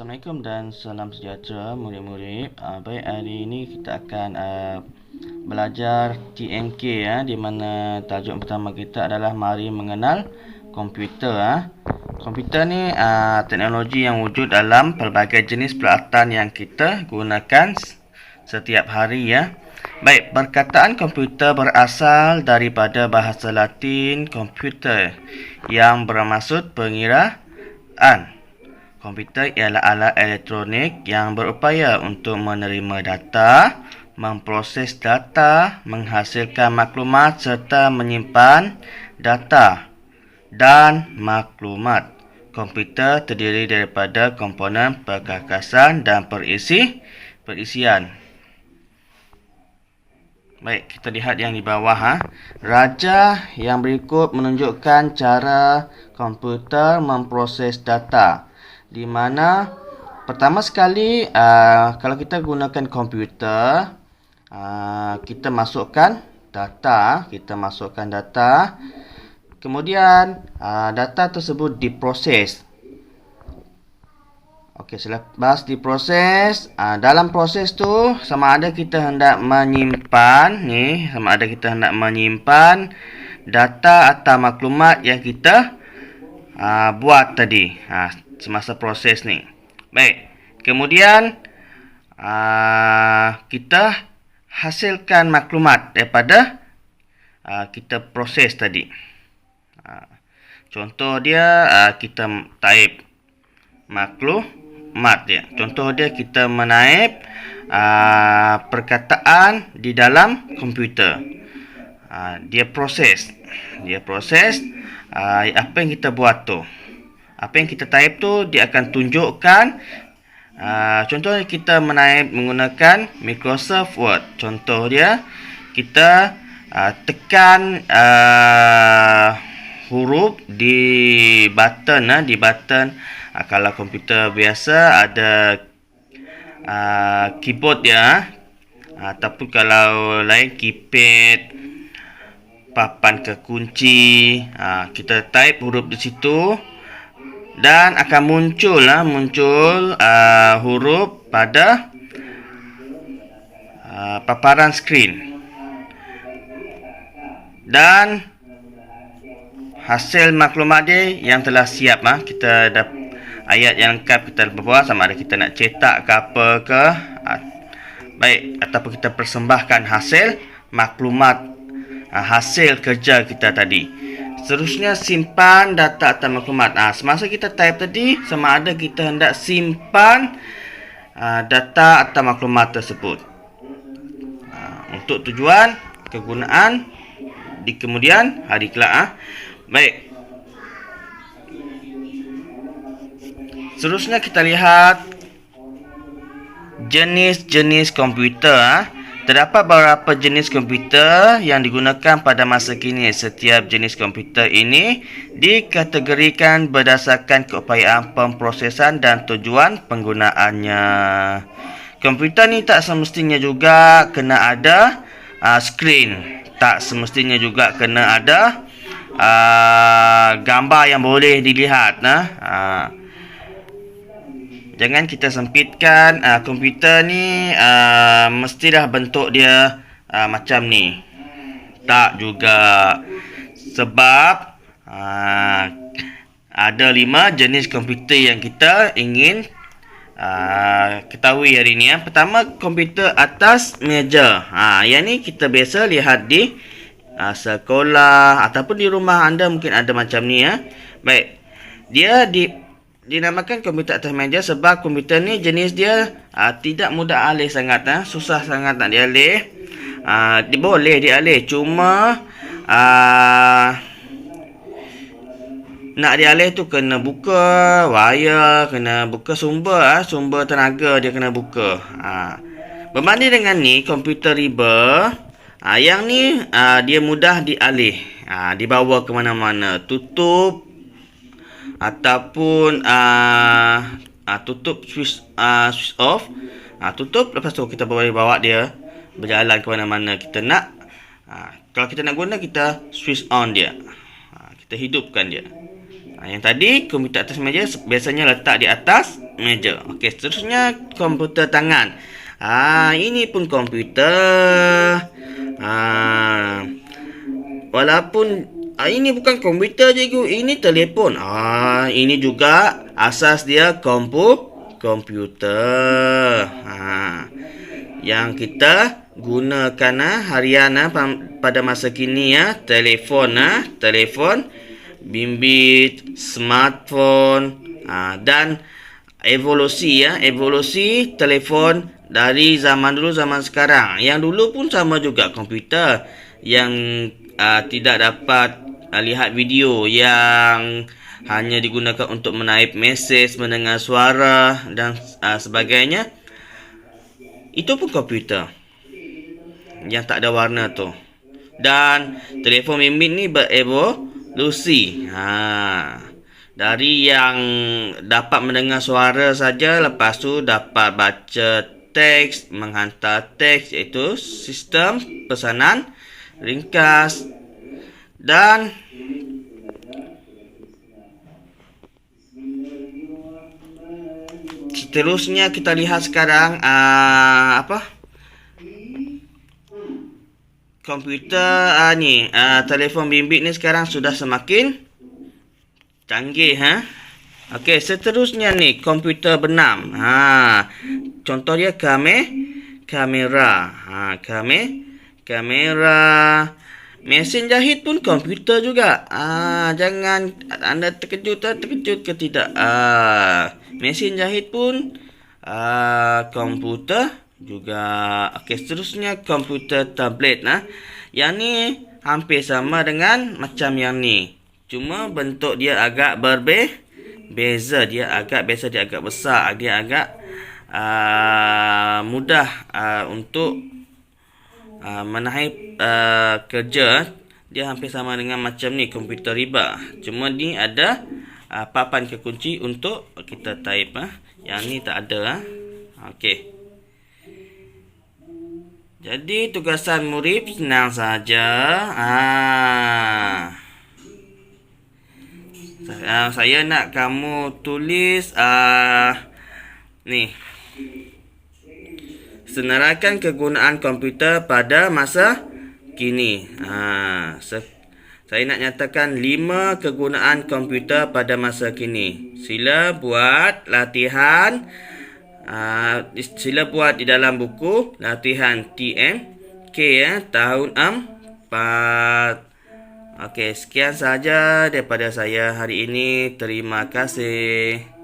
Assalamualaikum dan salam sejahtera murid-murid. Baik, hari ini kita akan belajar TMK di mana tajuk pertama kita adalah mari mengenal komputer. Komputer ni teknologi yang wujud dalam pelbagai jenis peralatan yang kita gunakan setiap hari Baik, perkataan komputer berasal daripada bahasa Latin komputer yang bermaksud pengiraan. Komputer ialah alat elektronik yang berupaya untuk menerima data, memproses data, menghasilkan maklumat serta menyimpan data dan maklumat. Komputer terdiri daripada komponen perkakasan dan perisian. Baik, kita lihat yang di bawah. Raja yang berikut menunjukkan cara komputer memproses data. Di mana pertama sekali kalau kita gunakan komputer, kita masukkan data, kemudian data tersebut diproses. Okey, selepas diproses, dalam proses tu sama ada kita hendak menyimpan data atau maklumat yang kita buat tadi semasa proses ni. Baik, kemudian kita hasilkan maklumat daripada kita proses tadi. Contoh dia, kita type maklumat dia. Contoh dia, kita menaip perkataan di dalam komputer. Dia proses apa yang kita buat tu. Apa yang kita type tu dia akan tunjukkan. Contohnya kita menaip menggunakan Microsoft Word. Contoh dia, kita tekan huruf di button. Kalau komputer biasa ada keyboard dia, ataupun kalau lain keypad, papan kekunci, kita type huruf di situ dan akan muncul huruf pada paparan skrin. Dan hasil maklumat dia yang telah siap. Kita dapat ayat yang lengkap, kita bawah sama ada kita nak cetak ke apa ke. Baik, ataupun kita persembahkan hasil maklumat, hasil kerja kita tadi. Seterusnya, simpan data atau maklumat. Semasa kita type tadi, sama ada kita hendak simpan data atau maklumat tersebut untuk tujuan kegunaan di kemudian hari kelak. Baik, seterusnya kita lihat jenis-jenis komputer. Terdapat beberapa jenis komputer yang digunakan pada masa kini. Setiap jenis komputer ini dikategorikan berdasarkan keupayaan pemprosesan dan tujuan penggunaannya. Komputer ni tak semestinya juga kena ada skrin. Tak semestinya juga kena ada gambar yang boleh dilihat. Jangan kita sempitkan komputer ni mestilah bentuk dia macam ni. Tak juga. Sebab ada 5 jenis komputer yang kita ingin ketahui hari ni. Pertama, komputer atas meja. Yang ni kita biasa lihat di sekolah ataupun di rumah anda mungkin ada macam ni. Baik, dia dinamakan komputer atas meja sebab komputer ni jenis dia tidak mudah alih sangat. Susah sangat nak dialih. Boleh dialih, cuma nak dialih tu kena buka wire, kena buka sumber tenaga dia kena buka. Berbanding dengan ni, komputer riba, yang ni dia mudah dialih, dibawa ke mana-mana. Tutup ataupun tutup switch off. Tutup, lepas tu kita boleh bawa dia berjalan ke mana-mana kita nak. Kalau kita nak guna, kita switch on dia, kita hidupkan dia. Yang tadi komputer atas meja biasanya letak di atas meja. Okey, seterusnya komputer tangan. Ini pun komputer. Walaupun ini bukan komputer cikgu, ini telefon. Ini juga asas dia komputer. Yang kita gunakan harian pada masa kini telefon bimbit, smartphone dan evolusi telefon dari zaman dulu zaman sekarang. Yang dulu pun sama juga komputer yang tidak dapat lihat video, yang hanya digunakan untuk menaip mesej, mendengar suara dan sebagainya. Itu pun komputer yang tak ada warna tu. Dan telefon bimbit ni berevolusi. Dari yang dapat mendengar suara saja, lepas tu dapat baca teks, menghantar teks, iaitu sistem pesanan ringkas. Dan seterusnya kita lihat sekarang komputer telefon bimbit ni sekarang sudah semakin canggih. Okey, seterusnya ni komputer benam. Contoh dia kamera. Kamera. Mesin jahit pun komputer juga. Jangan anda terkejut ke tidak. Mesin jahit pun komputer juga. Okey, seterusnya komputer tablet. Yang ni hampir sama dengan macam yang ni. Cuma bentuk dia agak berbeza. Dia agak besar. Dia agak mudah untuk menaip kerja. Dia hampir sama dengan macam ni, komputer riba. Cuma ni ada papan kekunci untuk kita type. Yang ni tak ada. Okey. Jadi tugasan murid senang saja. Saya nak kamu tulis ni. Senaraikan kegunaan komputer pada masa kini. Saya nak nyatakan 5 kegunaan komputer pada masa kini. Sila buat latihan. Sila buat di dalam buku latihan TMK tahun 4. Okey, sekian saja daripada saya hari ini. Terima kasih.